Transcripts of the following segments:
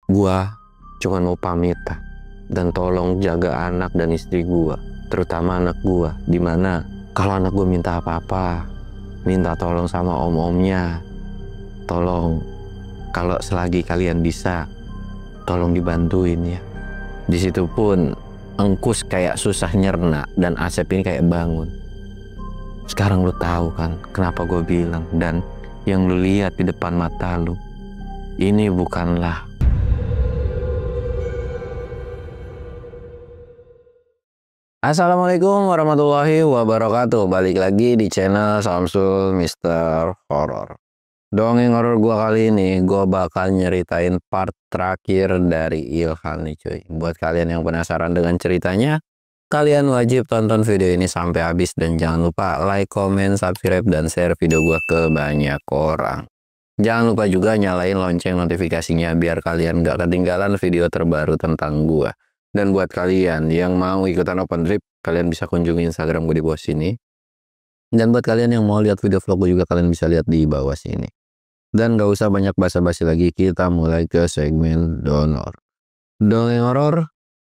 Gua cuma mau pamit dan tolong jaga anak dan istri gua, terutama anak gua. Dimana kalau anak gua minta apa-apa, minta tolong sama om-omnya, tolong kalau selagi kalian bisa, tolong dibantuin ya. Di situ pun Engkus kayak susah nyerna dan Asep ini kayak bangun. Sekarang lu tahu kan kenapa gue bilang, dan yang lu lihat di depan mata lu ini bukanlah. Assalamualaikum warahmatullahi wabarakatuh. Balik lagi di channel Samsul Mister Horror. Dongeng horor gua kali ini gua bakal nyeritain part terakhir dari Ilham nih cuy. Buat kalian yang penasaran dengan ceritanya, kalian wajib tonton video ini sampai habis dan jangan lupa like, comment, subscribe, dan share video gua ke banyak orang. Jangan lupa juga nyalain lonceng notifikasinya biar kalian gak ketinggalan video terbaru tentang gua. Dan buat kalian yang mau ikutan open trip, kalian bisa kunjungi Instagram gue di bawah sini. Dan buat kalian yang mau lihat video vlog gue juga, kalian bisa lihat di bawah sini. Dan gak usah banyak basa-basi lagi, kita mulai ke segmen donor. Dongeng horor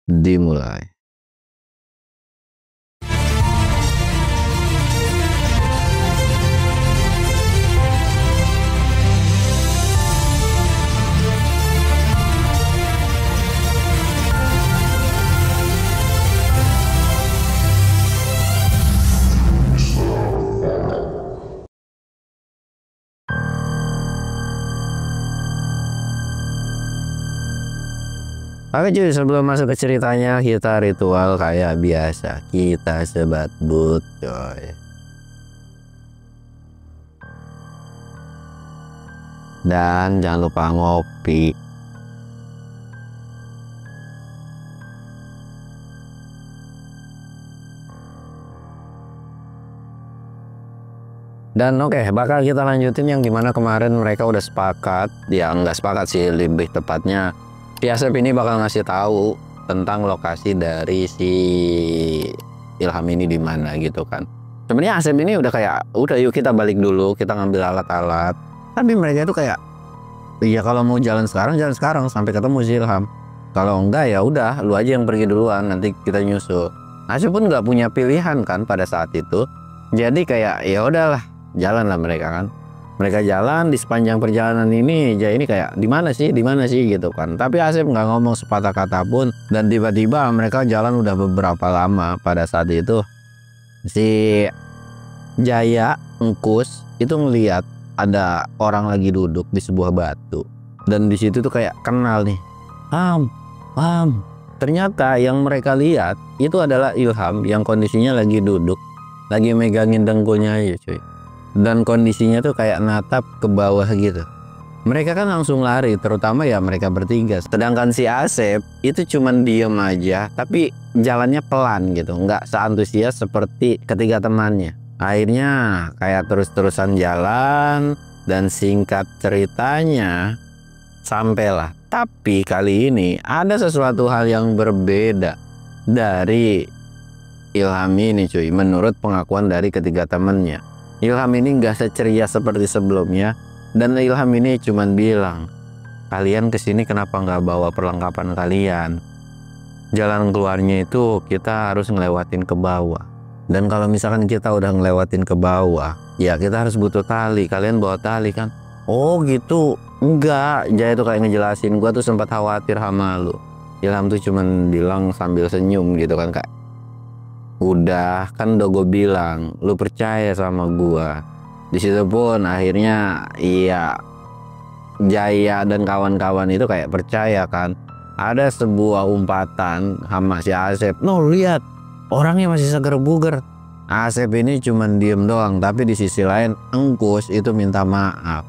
dimulai. Oke cuy, sebelum masuk ke ceritanya, kita ritual kayak biasa. Kita sebat but coy. Dan jangan lupa ngopi. Dan oke, bakal kita lanjutin yang dimana kemarin mereka udah sepakat. Ya nggak sepakat sih, lebih tepatnya si Asep ini bakal ngasih tahu tentang lokasi dari si Ilham ini di mana gitu kan. Sebenarnya Asep ini udah kayak, udah yuk kita balik dulu, kita ngambil alat-alat. Tapi mereka itu kayak, iya kalau mau jalan sekarang sampai ketemu si Ilham. Kalau enggak ya udah, lu aja yang pergi duluan, nanti kita nyusul. Asep pun nggak punya pilihan kan pada saat itu. Jadi kayak ya udahlah, jalan lah mereka kan. Mereka jalan di sepanjang perjalanan ini, ya ini kayak di mana sih gitu kan. Tapi Asep nggak ngomong sepatah kata pun, dan tiba-tiba mereka jalan udah beberapa lama. Pada saat itu si Jaya Engkus itu ngelihat ada orang lagi duduk di sebuah batu, dan di situ tuh kayak kenal nih, Ham. Ternyata yang mereka lihat itu adalah Ilham yang kondisinya lagi duduk, lagi megangin dengkulnya aja cuy. Dan kondisinya tuh kayak natap ke bawah gitu. Mereka kan langsung lari, terutama ya mereka bertiga. Sedangkan si Asep itu cuman diem aja, tapi jalannya pelan gitu, nggak seantusias seperti ketiga temannya. Akhirnya kayak terus-terusan jalan, dan singkat ceritanya sampailah. Tapi kali ini ada sesuatu hal yang berbeda dari Ilham ini cuy, menurut pengakuan dari ketiga temannya. Ilham ini nggak seceria seperti sebelumnya, dan Ilham ini cuman bilang, kalian kesini kenapa nggak bawa perlengkapan kalian? Jalan keluarnya itu kita harus ngelewatin ke bawah, dan kalau misalkan kita udah ngelewatin ke bawah, ya kita harus butuh tali. Kalian bawa tali kan? Oh gitu? Enggak. Jaya tuh kayak ngejelasin, gua tuh sempat khawatir sama lu. Ilham tuh cuman bilang sambil senyum gitu kan, kayak, udah kan udah gue bilang, lu percaya sama gua. Di situ pun akhirnya iya, Jaya dan kawan-kawan itu kayak percaya kan. Ada sebuah umpatan sama si Asep, no lihat orangnya masih seger buger. Asep ini cuman diem doang, tapi di sisi lain Engkus itu minta maaf,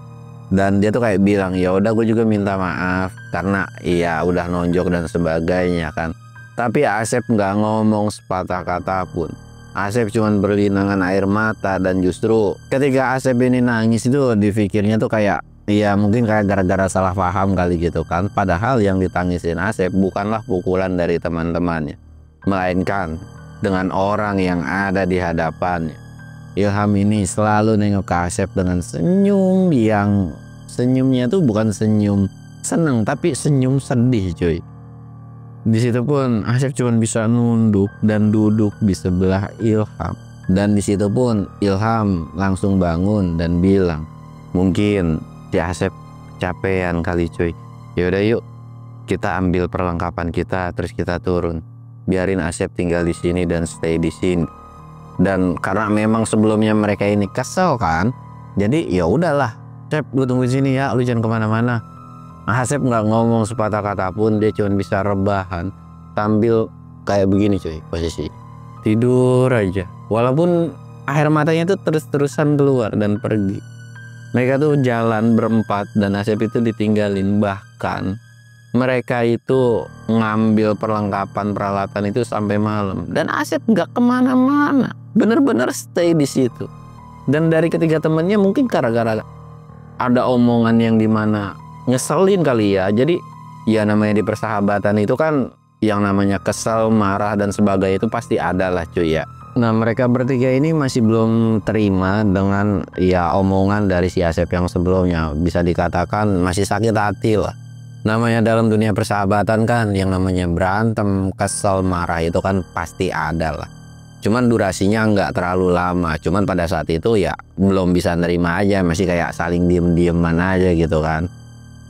dan dia tuh kayak bilang, ya udah gue juga minta maaf karena iya udah nonjok dan sebagainya kan. Tapi Asep nggak ngomong sepatah kata pun. Asep cuman berlinangan air mata, dan justru ketika Asep ini nangis itu dipikirnya tuh kayak, ya mungkin kayak gara-gara salah paham kali gitu kan. Padahal yang ditangisin Asep bukanlah pukulan dari teman-temannya, melainkan dengan orang yang ada di hadapannya. Ilham ini selalu nengok ke Asep dengan senyum yang senyumnya tuh bukan senyum seneng tapi senyum sedih cuy. Di situ pun Asep cuma bisa nunduk dan duduk di sebelah Ilham. Dan di situ pun Ilham langsung bangun dan bilang, mungkin si Asep capean kali cuy. Yaudah yuk kita ambil perlengkapan kita terus kita turun. Biarin Asep tinggal di sini dan stay di sini. Dan karena memang sebelumnya mereka ini kesel kan, jadi ya udahlah, Asep lu tunggu di sini ya, lu jangan kemana-mana. Asep nggak ngomong sepatah kata pun, dia cuma bisa rebahan sambil kayak begini cuy posisi. Tidur aja. Walaupun air matanya tuh terus-terusan keluar dan pergi. Mereka tuh jalan berempat dan Asep itu ditinggalin. Bahkan mereka itu ngambil perlengkapan peralatan itu sampai malam. Dan Asep nggak kemana-mana. Bener-bener stay di situ. Dan dari ketiga temennya mungkin gara-gara ada omongan yang dimana ngeselin kali ya. Jadi ya namanya di persahabatan itu kan yang namanya kesel, marah dan sebagainya itu pasti ada lah cuy ya. Nah mereka bertiga ini masih belum terima dengan ya omongan dari si Asep yang sebelumnya. Bisa dikatakan masih sakit hati lah. Namanya dalam dunia persahabatan kan yang namanya berantem, kesel, marah itu kan pasti ada lah. Cuman durasinya nggak terlalu lama. Cuman pada saat itu ya belum bisa nerima aja. Masih kayak saling diem-dieman aja gitu kan.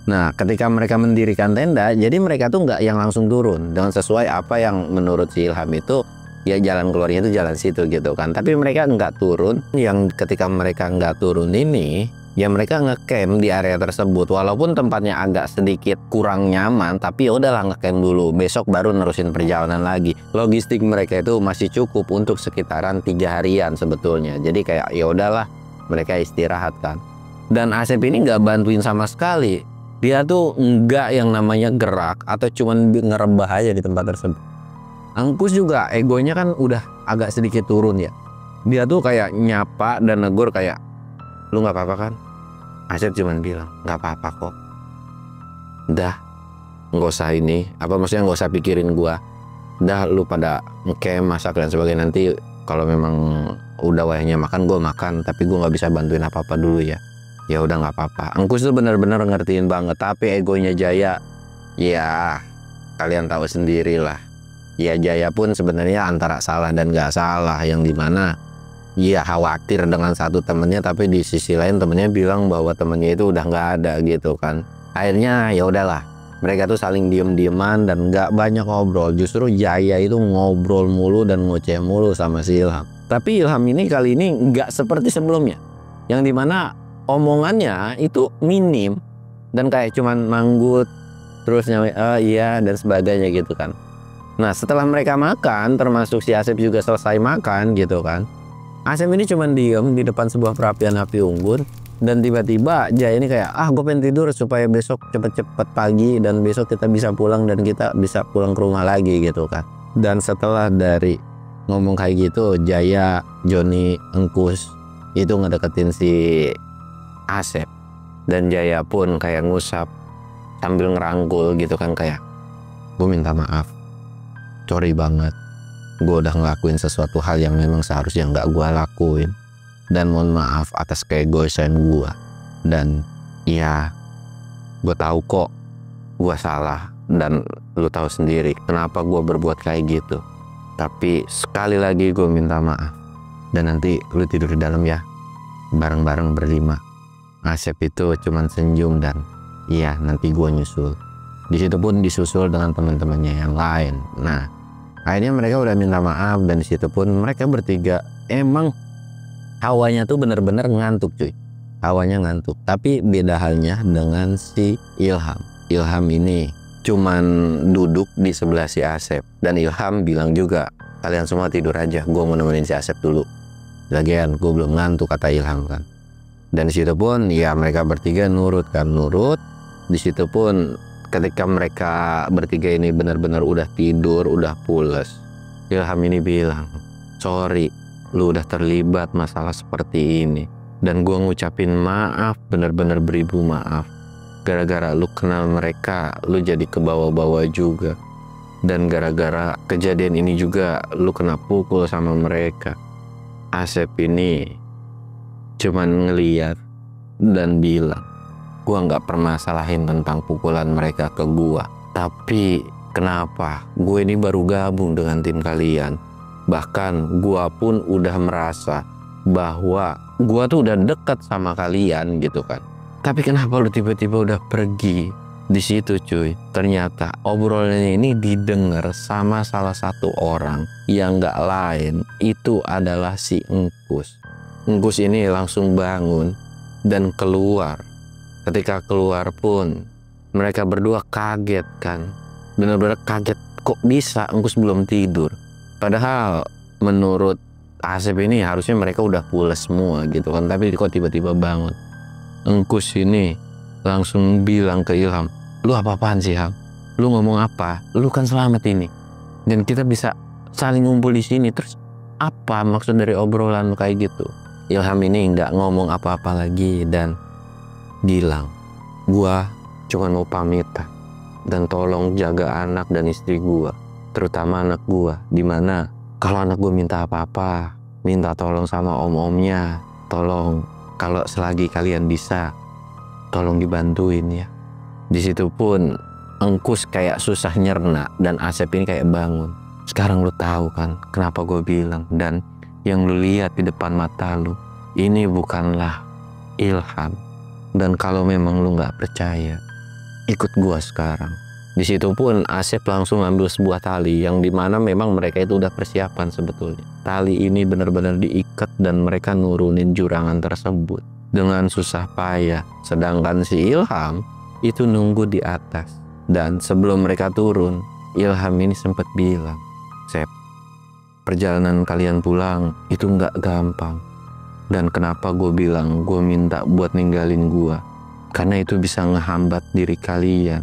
Nah ketika mereka mendirikan tenda, jadi mereka tuh nggak yang langsung turun dengan sesuai apa yang menurut si Ilham itu ya jalan keluarnya itu jalan situ gitu kan. Tapi mereka nggak turun. Yang ketika mereka nggak turun ini ya mereka ngecamp di area tersebut. Walaupun tempatnya agak sedikit kurang nyaman, tapi ya udahlah ngecamp dulu. Besok baru nerusin perjalanan lagi. Logistik mereka itu masih cukup untuk sekitaran 3 harian sebetulnya. Jadi kayak ya udahlah mereka istirahat kan. Dan Asep ini nggak bantuin sama sekali. Dia tuh enggak yang namanya gerak atau cuman ngerebah aja di tempat tersebut. Angkus juga egonya kan udah agak sedikit turun ya. Dia tuh kayak nyapa dan negur kayak, lu nggak apa-apa kan? Asep cuman bilang nggak apa-apa kok. Dah, nggak usah ini. Apa maksudnya nggak usah pikirin gua. Dah lu pada ngecamp masak dan sebagainya, nanti kalau memang udah wayahnya makan gua makan. Tapi gua nggak bisa bantuin apa-apa dulu ya. Ya udah nggak apa-apa. Angkus tuh bener-bener ngertiin banget. Tapi egonya Jaya, ya kalian tahu sendiri lah. Ya Jaya pun sebenarnya antara salah dan nggak salah. Yang dimana ya khawatir dengan satu temennya. Tapi di sisi lain temennya bilang bahwa temennya itu udah nggak ada gitu kan. Akhirnya ya udahlah. Mereka tuh saling diem-dieman dan nggak banyak ngobrol. Justru Jaya itu ngobrol mulu dan ngoceh mulu sama si Ilham. Tapi Ilham ini kali ini nggak seperti sebelumnya. Yang dimana omongannya itu minim dan kayak cuman manggut terus nyawa iya dan sebagainya gitu kan. Nah setelah mereka makan, termasuk si Asep juga selesai makan gitu kan, Asep ini cuman diem di depan sebuah perapian api unggun. Dan tiba-tiba Jaya ini kayak gue pengen tidur supaya besok cepet-cepet pagi dan besok kita bisa pulang dan kita bisa pulang ke rumah lagi gitu kan. Dan setelah dari ngomong kayak gitu, Jaya, Joni, Engkus itu ngedeketin si Asep. Dan Jaya pun kayak ngusap sambil ngerangkul gitu kan, kayak gue minta maaf, sorry banget, gue udah ngelakuin sesuatu hal yang memang seharusnya nggak gue lakuin, dan mohon maaf atas keegoisan gue. Dan ya gue tahu kok gue salah dan lu tahu sendiri kenapa gue berbuat kayak gitu. Tapi sekali lagi gue minta maaf, dan nanti lu tidur di dalam ya bareng-bareng berlima. Asep itu cuman senyum dan iya nanti gue nyusul. Di situ pun disusul dengan teman-temannya yang lain. Nah akhirnya mereka udah minta maaf dan di situ pun mereka bertiga emang hawanya tuh bener-bener ngantuk cuy. Hawanya ngantuk. Tapi beda halnya dengan si Ilham. Ilham ini cuman duduk di sebelah si Asep dan Ilham bilang juga, kalian semua tidur aja, gue mau nemenin si Asep dulu. Lagian gue belum ngantuk kata Ilham kan. Dan di situ pun ya mereka bertiga nurut kan, nurut. Di situ pun ketika mereka bertiga ini benar-benar udah tidur, udah pules, Ilham ini bilang, sorry lu udah terlibat masalah seperti ini, dan gue ngucapin maaf, benar-benar beribu maaf. Gara-gara lu kenal mereka, lu jadi kebawa-bawa juga, dan gara-gara kejadian ini juga lu kena pukul sama mereka. Asep ini cuman ngeliat dan bilang, Gua nggak permasalahin tentang pukulan mereka ke gua. Tapi kenapa gue ini baru gabung dengan tim kalian? Bahkan gua pun udah merasa bahwa gua tuh udah dekat sama kalian gitu kan. Tapi kenapa lu tiba-tiba udah pergi? Di situ cuy, ternyata obrolan ini didengar sama salah satu orang yang nggak lain itu adalah si Engkus. Engkus ini langsung bangun dan keluar. Ketika keluar pun mereka berdua kaget kan, benar-benar kaget, kok bisa Engkus belum tidur. Padahal menurut Asep ini harusnya mereka udah pulas semua gitu kan, tapi kok tiba-tiba bangun. Engkus ini langsung bilang ke Ilham, lu apa-apaan sih Ham? Lu ngomong apa? Lu kan selamat ini. Dan kita bisa saling ngumpul di sini. Terus apa maksud dari obrolan kayak gitu? Ilham ini nggak ngomong apa-apa lagi dan bilang, gua cuma mau pamitan dan tolong jaga anak dan istri gua, terutama anak gua. Dimana kalau anak gua minta apa-apa, minta tolong sama om-omnya, tolong kalau selagi kalian bisa, tolong dibantuin ya. Di situ pun Engkus kayak susah nyerna dan Asep ini kayak bangun. Sekarang lu tahu kan kenapa gue bilang, dan yang lu lihat di depan mata lu ini bukanlah Ilham. Dan kalau memang lu nggak percaya, ikut gua sekarang. Di situ pun Asep langsung ambil sebuah tali yang dimana memang mereka itu udah persiapan sebetulnya. Tali ini benar-benar diikat dan mereka nurunin jurangan tersebut dengan susah payah. Sedangkan si Ilham itu nunggu di atas. Dan sebelum mereka turun, Ilham ini sempat bilang, Sep, perjalanan kalian pulang itu nggak gampang. Dan kenapa gue bilang gue minta buat ninggalin gue? Karena itu bisa ngehambat diri kalian.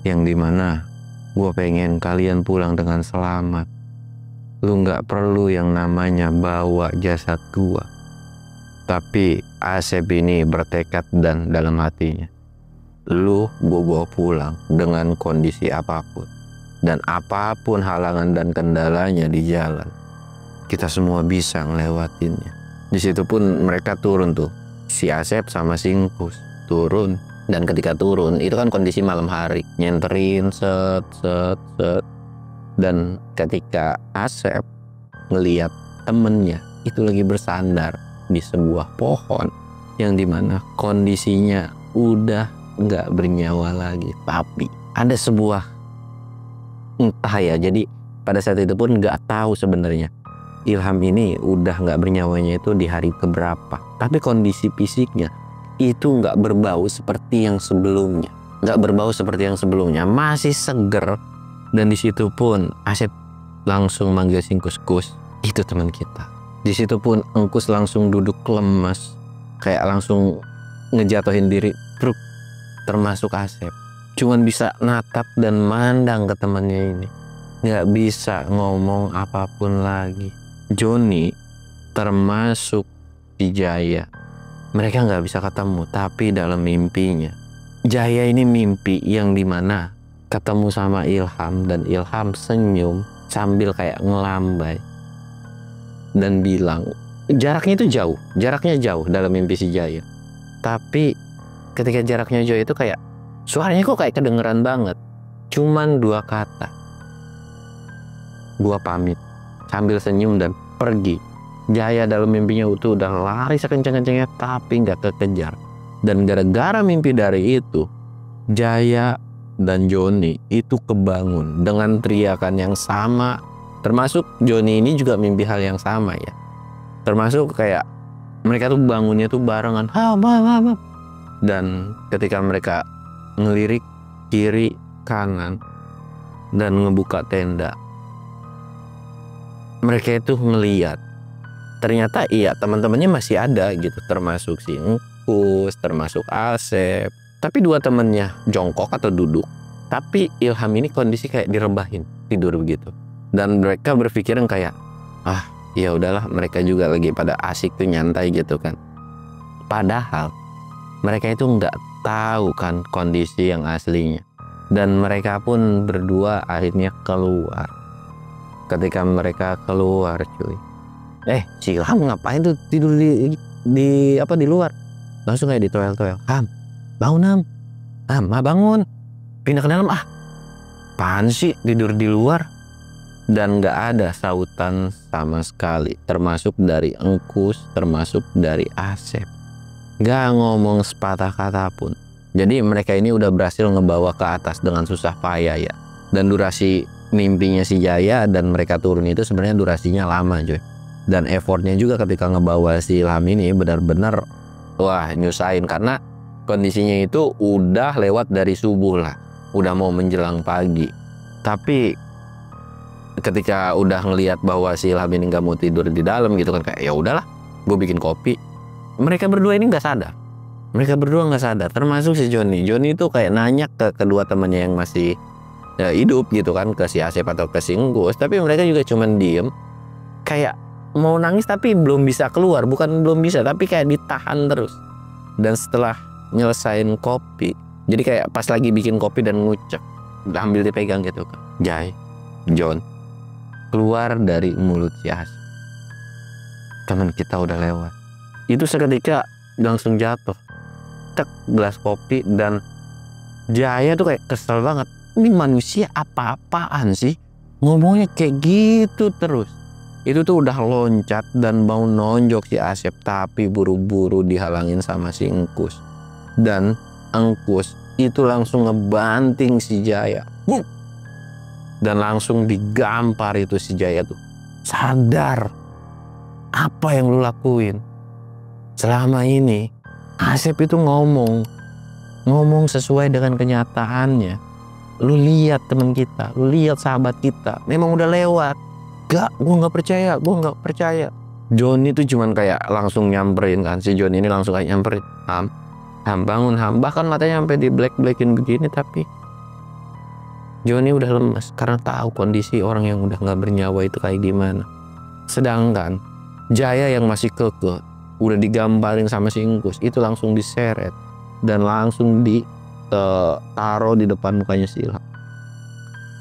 Yang dimana gue pengen kalian pulang dengan selamat. Lu nggak perlu yang namanya bawa jasad gue. Tapi Asep ini bertekad dan dalam hatinya, lu gue bawa pulang dengan kondisi apapun. Dan apapun halangan dan kendalanya di jalan, kita semua bisa ngelewatinnya. Di situ pun mereka turun tuh, si Asep sama si Engkus turun. Dan ketika turun itu kan kondisi malam hari, nyenterin set. Dan ketika Asep ngeliat temennya itu lagi bersandar di sebuah pohon yang dimana kondisinya udah nggak bernyawa lagi, tapi ada sebuah entah ya, jadi pada saat itu pun nggak tahu sebenarnya Ilham ini udah nggak bernyawanya itu di hari keberapa, tapi kondisi fisiknya itu nggak berbau seperti yang sebelumnya, masih seger. Dan di situ pun Asep langsung manggil si Engkus, itu teman kita. Di situ pun Engkus langsung duduk lemas, kayak langsung ngejatuhin diri, truk, termasuk Asep. Cuman bisa natap dan mandang ke temannya ini, nggak bisa ngomong apapun lagi. Joni termasuk si Jaya, mereka nggak bisa ketemu, tapi dalam mimpinya Jaya ini mimpi yang dimana ketemu sama Ilham, dan Ilham senyum sambil kayak ngelambai dan bilang, jaraknya jauh dalam mimpi si Jaya. Tapi ketika jaraknya jauh itu kayak suaranya kok kayak kedengeran banget, cuman 2 kata, gua pamit, sambil senyum dan pergi. Jaya dalam mimpinya itu udah lari sekencang-kencangnya tapi nggak kekejar. Dan gara-gara mimpi dari itu, Jaya dan Joni itu kebangun dengan teriakan yang sama. Termasuk Joni ini juga mimpi hal yang sama ya. Termasuk kayak mereka tuh bangunnya tuh barengan. Dan ketika mereka ngelirik kiri kanan dan ngebuka tenda, mereka itu ngeliat ternyata iya teman-temannya masih ada gitu, termasuk si Engkus, termasuk Asep. Tapi 2 temennya jongkok atau duduk. Tapi Ilham ini kondisi kayak direbahin, tidur begitu. Dan mereka berpikiran kayak, ya udahlah, mereka juga lagi pada asik tuh nyantai gitu kan. Padahal mereka itu nggak tahu kan kondisi yang aslinya. Dan mereka pun berdua akhirnya keluar. Ketika mereka keluar cuy, si Ilham ngapain tuh tidur di luar? Langsung kayak ditoel-toel, Ham, bangun Ham. Ham, bangun. Pindah ke dalam apaan sih tidur di luar? Dan gak ada sautan sama sekali, termasuk dari Engkus, termasuk dari Asep. Gak ngomong sepatah kata pun. Jadi mereka ini udah berhasil ngebawa ke atas dengan susah payah ya. Dan durasi mimpinya si Jaya dan mereka turun itu sebenarnya durasinya lama coy. Dan effortnya juga ketika ngebawa si Ilham ini benar-benar wah nyusahin, karena kondisinya itu udah lewat dari subuh lah, udah mau menjelang pagi. Tapi ketika udah ngelihat bahwa si Ilham ini nggak mau tidur di dalam gitu kan, kayak ya udahlah gue bikin kopi. Mereka berdua ini nggak sadar, termasuk si Joni itu kayak nanya ke kedua temannya yang masih hidup gitu kan, ke si Asep atau ke si Engkus, tapi mereka juga cuman diem kayak mau nangis tapi belum bisa keluar, bukan belum bisa tapi kayak ditahan terus. Dan setelah nyelesain kopi, jadi kayak pas lagi bikin kopi dan ngucap, ambil dipegang gitu kan, Jai, John, keluar dari mulut si Asep, teman kita udah lewat. Itu seketika langsung jatuh tek gelas kopi, dan Jaya tuh kayak kesel banget, ini manusia apa-apaan sih ngomongnya kayak gitu terus. Itu tuh udah loncat dan mau nonjok si Asep, tapi buru-buru dihalangin sama si Engkus. Dan Engkus itu langsung ngebanting si Jaya, dan langsung digampar itu si Jaya tuh. Sadar apa yang lu lakuin selama ini. Asep itu ngomong sesuai dengan kenyataannya. Lu lihat teman kita, lu lihat sahabat kita, memang udah lewat. Gak, gue nggak percaya. Johnny tuh cuman kayak langsung nyamperin kan, si Johnny ini langsung kayak nyamperin, Ham bangun Ham, bahkan matanya sampai di black-blackin begini, tapi Johnny udah lemes karena tahu kondisi orang yang udah nggak bernyawa itu kayak gimana. Sedangkan Jaya yang masih kekeh, udah digambarin sama si Engkus, itu langsung diseret dan langsung ditaruh di depan mukanya si Ilham.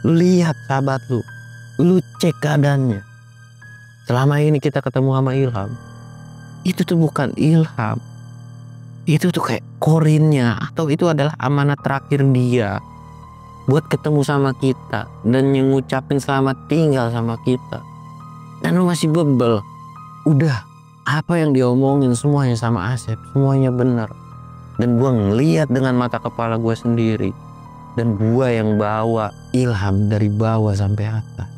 Lu lihat sahabat lu cek keadaannya. Selama ini kita ketemu sama Ilham, itu tuh bukan Ilham, itu tuh kayak korinnya, atau itu adalah amanat terakhir dia buat ketemu sama kita dan ngucapin selamat tinggal sama kita. Dan lu masih bebel. Udah, apa yang diomongin semuanya sama Asep, semuanya benar. Dan gua ngeliat dengan mata kepala gua sendiri, dan gua yang bawa Ilham dari bawah sampai atas.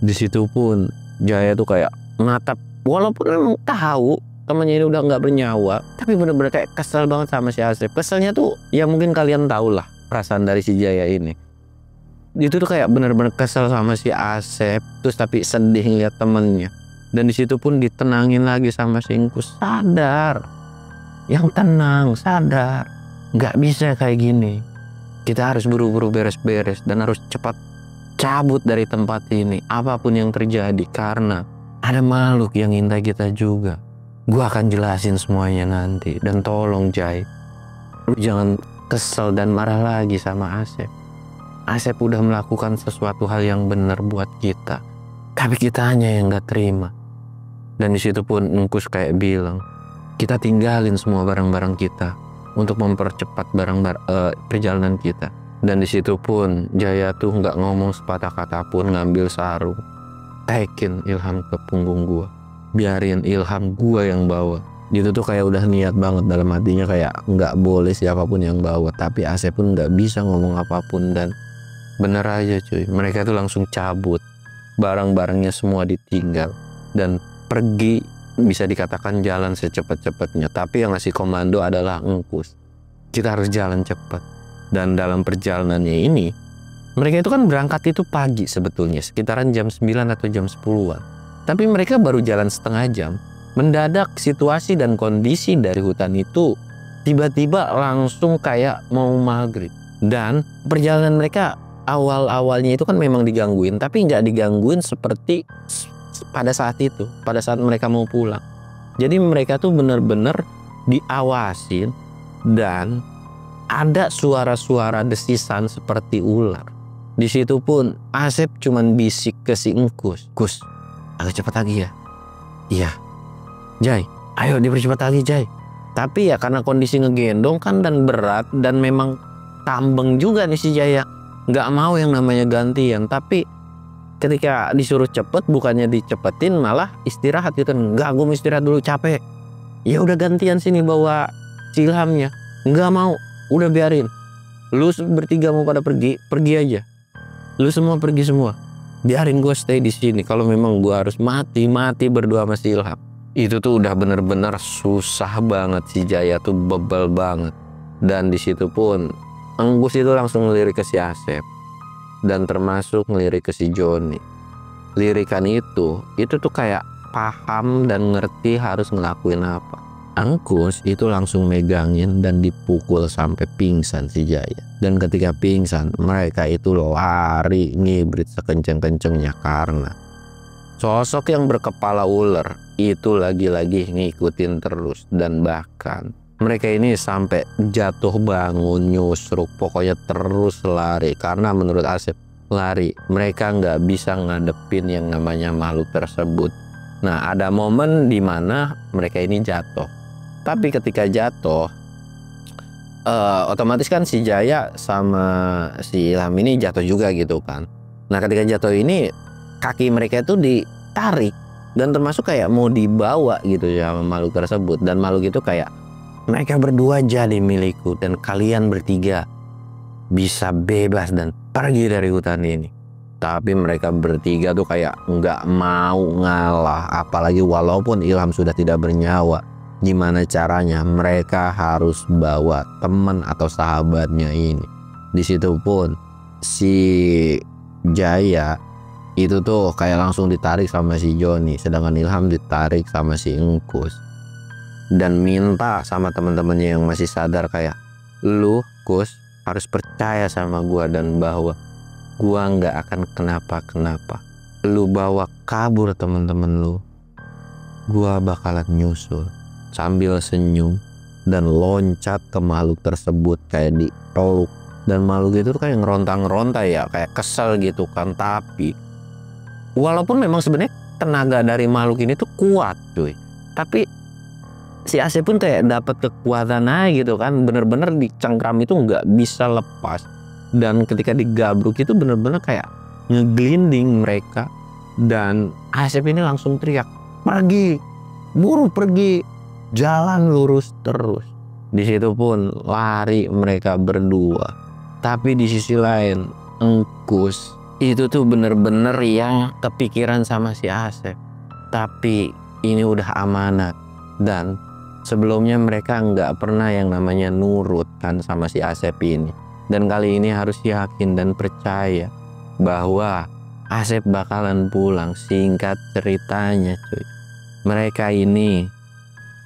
Di situ pun Jaya tuh kayak natap, walaupun memang tahu temannya ini udah nggak bernyawa, tapi bener-bener kayak kesel banget sama si Asep. Keselnya tuh ya mungkin kalian tahu lah perasaan dari si Jaya ini. Itu tuh kayak bener-bener kesel sama si Asep, terus tapi sedih ngeliat temennya. Dan di situ pun ditenangin lagi sama si Engkus, sadar, yang tenang, sadar, nggak bisa kayak gini. Kita harus buru-buru beres-beres dan harus cepat cabut dari tempat ini, apapun yang terjadi, karena ada makhluk yang ngintai kita juga. Gua akan jelasin semuanya nanti. Dan tolong Jai, lu jangan kesel dan marah lagi sama Asep. Asep udah melakukan sesuatu hal yang benar buat kita, tapi kita hanya yang gak terima. Dan disitu pun Engkus kayak bilang, kita tinggalin semua barang-barang kita untuk mempercepat perjalanan kita. Dan di situ pun Jaya tuh nggak ngomong sepatah kata pun, ngambil sarung, taikin Ilham ke punggung gua, biarin Ilham gua yang bawa. Itu tuh kayak udah niat banget dalam hatinya, kayak nggak boleh siapapun yang bawa. Tapi Asep pun nggak bisa ngomong apapun, dan bener aja cuy, mereka tuh langsung cabut, barang-barangnya semua ditinggal dan pergi. Bisa dikatakan jalan secepat-cepatnya, tapi yang ngasih komando adalah Engkus. Kita harus jalan cepat. Dan dalam perjalanannya ini, mereka itu kan berangkat itu pagi sebetulnya, sekitaran jam 9 atau jam 10-an. Tapi mereka baru jalan setengah jam. Mendadak situasi dan kondisi dari hutan itu tiba-tiba langsung kayak mau maghrib. Dan perjalanan mereka awal-awalnya itu kan memang digangguin, tapi nggak digangguin seperti pada saat itu, pada saat mereka mau pulang. Jadi mereka tuh bener-bener diawasin, dan ada suara-suara desisan seperti ular. Di situ pun Asep cuman bisik ke si Engkus, Kus, agak cepat lagi ya. Iya. Jai, ayo dipercepat lagi Jai. Tapi ya karena kondisi ngegendong kan dan berat dan memang tambeng juga nih si Jaya, nggak mau yang namanya gantian. Tapi ketika disuruh cepet, bukannya dicepetin malah istirahat gitu. Enggak, gue mau istirahat dulu, capek. Ya udah gantian sini bawa si Ilhamnya. Nggak mau, udah biarin. Lu bertiga mau pada pergi, pergi aja. Lu semua pergi semua. Biarin gue stay di sini. Kalau memang gue harus mati berdua sama si Ilham. Itu tuh udah bener-bener susah banget, si Jaya tuh bebel banget. Dan di situ pun Enggus itu langsung ngelirik ke si Asep dan termasuk ngelirik ke si Joni. Lirikan itu tuh kayak paham dan ngerti harus ngelakuin apa. Enggus itu langsung megangin dan dipukul sampai pingsan si Jaya. Dan ketika pingsan, mereka itu lari ngibrit sekenceng-kencengnya karena sosok yang berkepala ular itu lagi-lagi ngikutin terus. Dan bahkan mereka ini sampai jatuh bangun, nyusruk, pokoknya terus lari. Karena menurut Asep, lari mereka nggak bisa ngadepin yang namanya makhluk tersebut. Nah, ada momen dimana mereka ini jatuh. Tapi ketika jatuh, otomatis kan si Jaya sama si Ilham ini jatuh juga gitu kan. Nah, ketika jatuh ini kaki mereka itu ditarik dan termasuk kayak mau dibawa gitu ya sama makhluk tersebut. Dan makhluk itu kayak, mereka berdua jadi milikku dan kalian bertiga bisa bebas dan pergi dari hutan ini. Tapi mereka bertiga tuh kayak nggak mau ngalah, apalagi walaupun Ilham sudah tidak bernyawa. Gimana caranya mereka harus bawa teman atau sahabatnya ini. Di situ pun si Jaya itu tuh kayak langsung ditarik sama si Joni, sedangkan Ilham ditarik sama si Engkus. Dan minta sama teman-temannya yang masih sadar kayak, lu Kus harus percaya sama gua dan bahwa gua nggak akan kenapa-kenapa. Lu bawa kabur teman-teman lu, gua bakalan nyusul. Sambil senyum dan loncat ke makhluk tersebut kayak dipeluk. Dan makhluk itu kayak ngeronta-ngeronta ya, kayak kesel gitu kan. Tapi walaupun memang sebenarnya tenaga dari makhluk ini tuh kuat cuy, tapi si Asep pun kayak dapat kekuatan aja gitu kan. Bener-bener dicengkram itu nggak bisa lepas. Dan ketika digabruk itu bener-bener kayak ngeglinding mereka. Dan Asep ini langsung teriak, pergi, buru pergi, jalan lurus terus. Di situ pun lari mereka berdua. Tapi di sisi lain Engkus itu tuh bener-bener yang kepikiran sama si Asep. Tapi ini udah amanat. Dan sebelumnya mereka nggak pernah yang namanya nurut kan sama si Asep ini. Dan kali ini harus yakin dan percaya bahwa Asep bakalan pulang. Singkat ceritanya cuy, mereka ini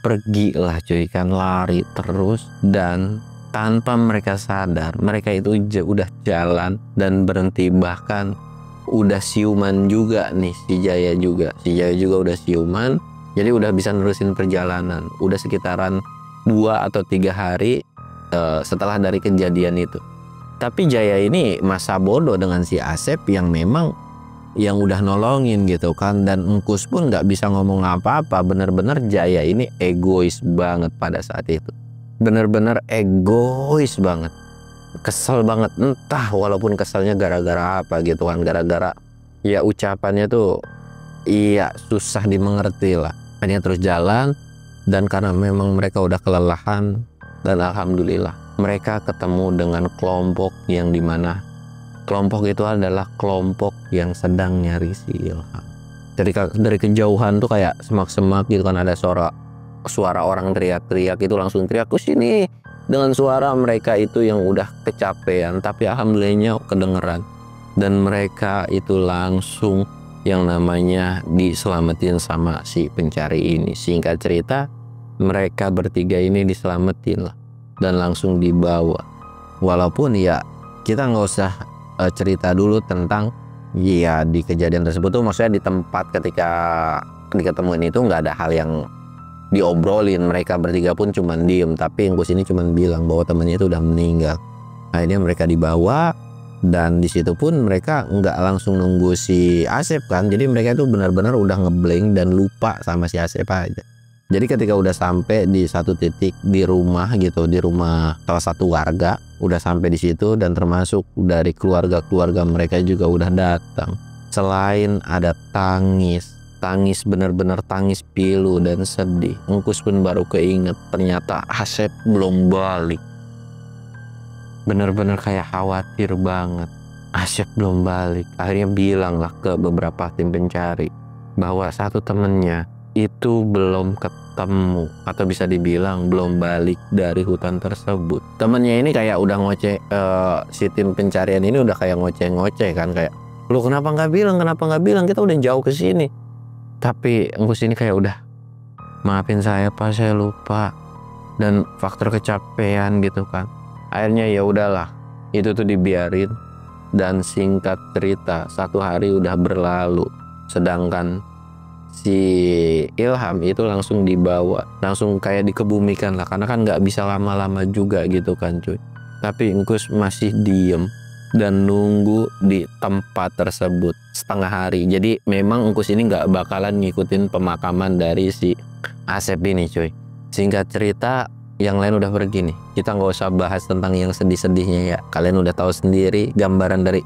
pergi lah cuy kan, lari terus. Dan tanpa mereka sadar mereka itu udah jalan dan berhenti. Bahkan udah siuman juga nih si Jaya juga. Si Jaya juga udah siuman, jadi udah bisa nerusin perjalanan. Udah sekitaran 2 atau 3 hari setelah dari kejadian itu. Tapi Jaya ini masa bodoh dengan si Asep yang memang yang udah nolongin gitu kan. Dan Engkus pun nggak bisa ngomong apa-apa. Bener-bener Jaya ini egois banget pada saat itu. Bener-bener egois banget. Kesel banget. Entah walaupun keselnya gara-gara apa gitu kan. Gara-gara ya ucapannya tuh iya susah dimengerti lah. Hanya terus jalan. Dan karena memang mereka udah kelelahan. Dan alhamdulillah mereka ketemu dengan kelompok yang dimana kelompok itu adalah kelompok yang sedang nyari si Ilham. Dari kejauhan tuh kayak semak-semak gitu kan, ada suara orang teriak-teriak, itu langsung teriak ke sini dengan suara mereka itu yang udah kecapean. Tapi alhamdulillahnya kedengeran. Dan mereka itu langsung yang namanya diselamatin sama si pencari ini. Singkat cerita, mereka bertiga ini diselamatin lah dan langsung dibawa. Walaupun ya kita nggak usah cerita dulu tentang ya di kejadian tersebut tuh, maksudnya di tempat ketika diketemuin itu nggak ada hal yang diobrolin. Mereka bertiga pun cuman diem. Tapi Engkus ini cuman bilang bahwa temennya itu udah meninggal. Akhirnya mereka dibawa. Dan di situ pun mereka nggak langsung nunggu si Asep kan. Jadi mereka itu benar-benar udah ngeblank dan lupa sama si Asep aja. Jadi ketika udah sampai di satu titik di rumah gitu, di rumah salah satu warga, udah sampai di situ dan termasuk dari keluarga-keluarga mereka juga udah datang. Selain ada tangis bener-bener tangis pilu dan sedih, Engkus pun baru keinget ternyata Asep belum balik. Bener-bener kayak khawatir banget. Asep belum balik. Akhirnya bilang lah ke beberapa tim pencari bahwa satu temennya itu belum ketemu atau bisa dibilang belum balik dari hutan tersebut. Temennya ini kayak udah ngoceh, si tim pencarian ini udah kayak ngoceh-ngoceh kan, kayak lu kenapa nggak bilang, kita udah jauh ke sini. Tapi Engkus ini kayak udah, maafin saya Pak, saya lupa, dan faktor kecapean gitu kan. Akhirnya ya udahlah, itu tuh dibiarin. Dan singkat cerita, 1 hari udah berlalu, sedangkan si Ilham itu langsung dibawa, langsung kayak dikebumikan lah, karena kan nggak bisa lama-lama juga gitu kan cuy. Tapi Engkus masih diem dan nunggu di tempat tersebut setengah hari. Jadi memang Engkus ini nggak bakalan ngikutin pemakaman dari si Asep ini cuy. Singkat cerita, yang lain udah pergi nih, kita nggak usah bahas tentang yang sedih-sedihnya ya. Kalian udah tahu sendiri gambaran dari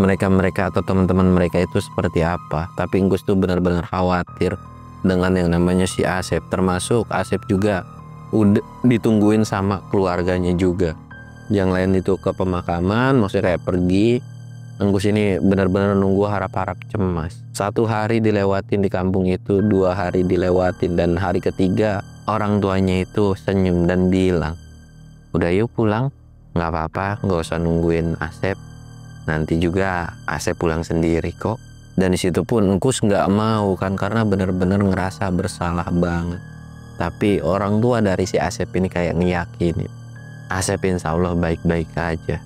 mereka atau teman-teman mereka itu seperti apa. Tapi Engkus tuh benar-benar khawatir dengan yang namanya si Asep. Termasuk Asep juga udah ditungguin sama keluarganya juga. Yang lain itu ke pemakaman, maksudnya kayak pergi. Engkus ini benar-benar nunggu harap-harap cemas. 1 hari dilewatin di kampung itu, 2 hari dilewatin, dan hari ketiga orang tuanya itu senyum dan bilang, udah yuk pulang, nggak apa-apa, nggak usah nungguin Asep. Nanti juga Asep pulang sendiri kok. Dan disitu pun Engkus nggak mau kan, karena bener-bener ngerasa bersalah banget. Tapi orang tua dari si Asep ini kayak ngeyakinin Asep insya Allah baik-baik aja.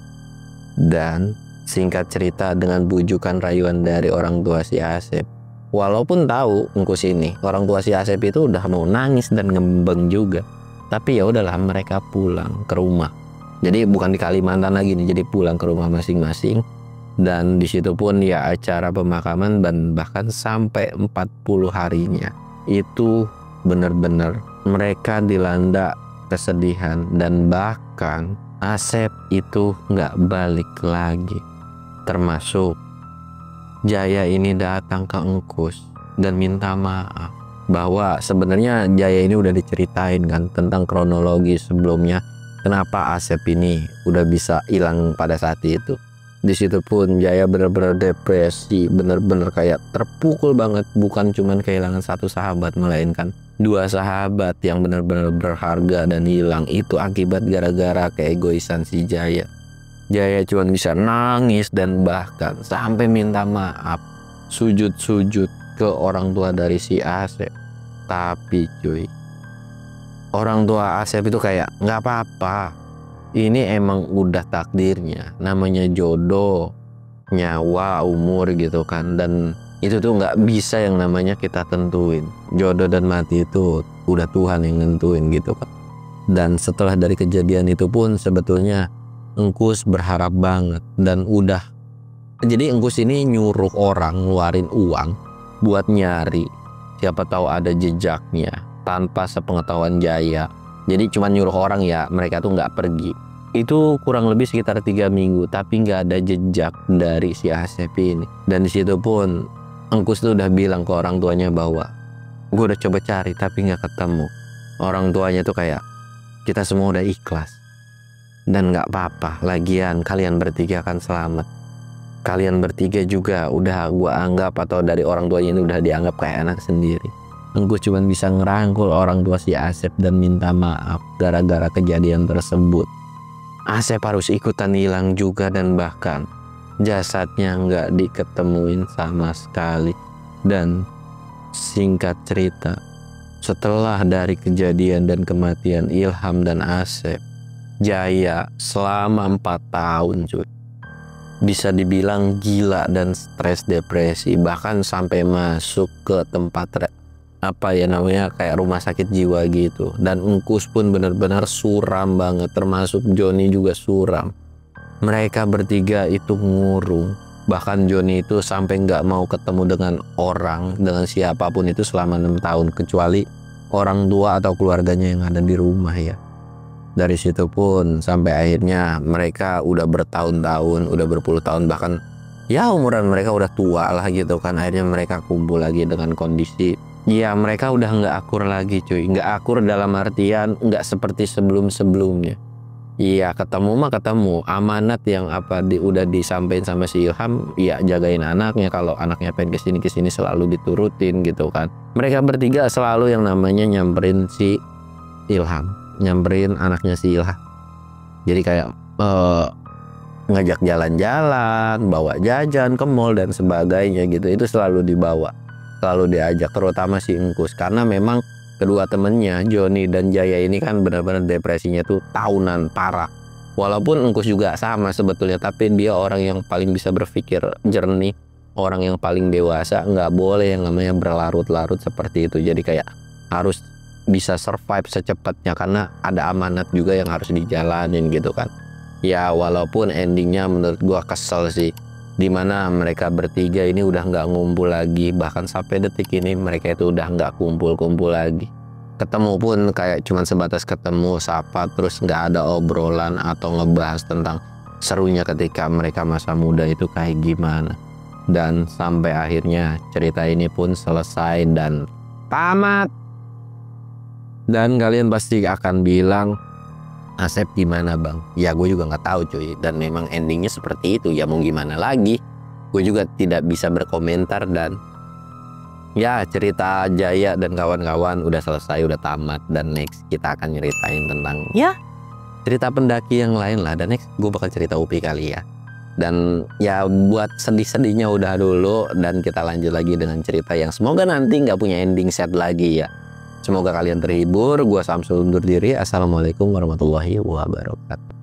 Dan singkat cerita, dengan bujukan rayuan dari orang tua si Asep, walaupun tahu Engkus ini orang tua si Asep itu udah mau nangis dan ngembeng juga, tapi ya udahlah, mereka pulang ke rumah. Jadi bukan di Kalimantan lagi nih, jadi pulang ke rumah masing-masing. Dan disitu pun ya acara pemakaman, dan bahkan sampai 40 harinya itu benar-benar mereka dilanda kesedihan. Dan bahkan Asep itu nggak balik lagi. Termasuk Jaya ini datang ke Engkus dan minta maaf bahwa sebenarnya Jaya ini udah diceritain kan tentang kronologi sebelumnya, kenapa Asep ini udah bisa hilang pada saat itu. Di situ pun Jaya bener-bener depresi, bener-bener kayak terpukul banget. Bukan cuman kehilangan 1 sahabat, melainkan 2 sahabat yang bener-bener berharga dan hilang. Itu akibat gara-gara keegoisan si Jaya. Jaya cuma bisa nangis dan bahkan sampai minta maaf, sujud-sujud ke orang tua dari si Asep. Tapi cuy, orang tua Asep itu kayak nggak apa-apa, ini emang udah takdirnya, namanya jodoh, nyawa, umur gitu kan. Dan itu tuh nggak bisa yang namanya kita tentuin. Jodoh dan mati itu udah Tuhan yang nentuin gitu kan. Dan setelah dari kejadian itu pun sebetulnya Engkus berharap banget, dan udah, jadi Engkus ini nyuruh orang ngeluarin uang buat nyari, siapa tahu ada jejaknya, tanpa sepengetahuan Jaya. Jadi cuma nyuruh orang ya, mereka tuh nggak pergi. Itu kurang lebih sekitar 3 minggu, tapi nggak ada jejak dari si Asep ini. Dan disitu pun Engkus tuh udah bilang ke orang tuanya bahwa gue udah coba cari tapi nggak ketemu. Orang tuanya tuh kayak, kita semua udah ikhlas. Dan nggak apa-apa, lagian kalian bertiga akan selamat. Kalian bertiga juga udah gua anggap, atau dari orang tuanya ini udah dianggap kayak anak sendiri. Engkus cuma bisa ngerangkul orang tua si Asep dan minta maaf gara-gara kejadian tersebut. Asep harus ikutan hilang juga, dan bahkan jasadnya nggak diketemuin sama sekali. Dan singkat cerita, setelah dari kejadian dan kematian Ilham dan Asep, Jaya selama 4 tahun cuy, bisa dibilang gila dan stres, depresi, bahkan sampai masuk ke tempat apa ya namanya, kayak rumah sakit jiwa gitu. Dan Engkus pun benar-benar suram banget, termasuk Joni juga suram. Mereka bertiga itu ngurung, bahkan Joni itu sampai nggak mau ketemu dengan orang, dengan siapapun itu selama 6 tahun, kecuali orang tua atau keluarganya yang ada di rumah ya. Dari situ pun sampai akhirnya mereka udah bertahun-tahun, udah berpuluh tahun, bahkan ya umuran mereka udah tua lah gitu kan. Akhirnya mereka kumpul lagi dengan kondisi ya mereka udah nggak akur lagi cuy. Nggak akur dalam artian nggak seperti sebelum-sebelumnya. Iya, ketemu mah ketemu, amanat yang udah disampaikan sama si Ilham, ya jagain anaknya, kalau anaknya pengen kesini selalu diturutin gitu kan. Mereka bertiga selalu yang namanya nyamperin si Ilham, nyamperin anaknya si Ilham. Jadi kayak ngajak jalan-jalan, bawa jajan ke mall dan sebagainya gitu, itu selalu dibawa, selalu diajak, terutama si Engkus, karena memang kedua temennya Joni dan Jaya ini kan benar-benar depresinya tuh tahunan parah. Walaupun Engkus juga sama sebetulnya, tapi dia orang yang paling bisa berpikir jernih, orang yang paling dewasa, nggak boleh yang namanya berlarut-larut seperti itu. Jadi kayak harus bisa survive secepatnya karena ada amanat juga yang harus dijalanin gitu kan. Ya walaupun endingnya menurut gua kesel sih, dimana mereka bertiga ini udah nggak ngumpul lagi, bahkan sampai detik ini mereka itu udah nggak kumpul-kumpul lagi. Ketemu pun kayak cuman sebatas ketemu, sapa, terus nggak ada obrolan atau ngebahas tentang serunya ketika mereka masa muda itu kayak gimana. Dan sampai akhirnya cerita ini pun selesai dan tamat. Dan kalian pasti akan bilang, Asep gimana bang? Ya gue juga nggak tahu cuy, dan memang endingnya seperti itu, ya mau gimana lagi, gue juga tidak bisa berkomentar. Dan ya cerita Jaya dan kawan-kawan udah selesai, udah tamat, dan next kita akan nyeritain tentang ya cerita pendaki yang lain lah, dan next gue bakal cerita UPI kali ya. Dan ya buat sedih-sedihnya udah dulu, dan kita lanjut lagi dengan cerita yang semoga nanti nggak punya ending sad lagi ya. Semoga kalian terhibur. Gua Samsul undur diri. Assalamualaikum warahmatullahi wabarakatuh.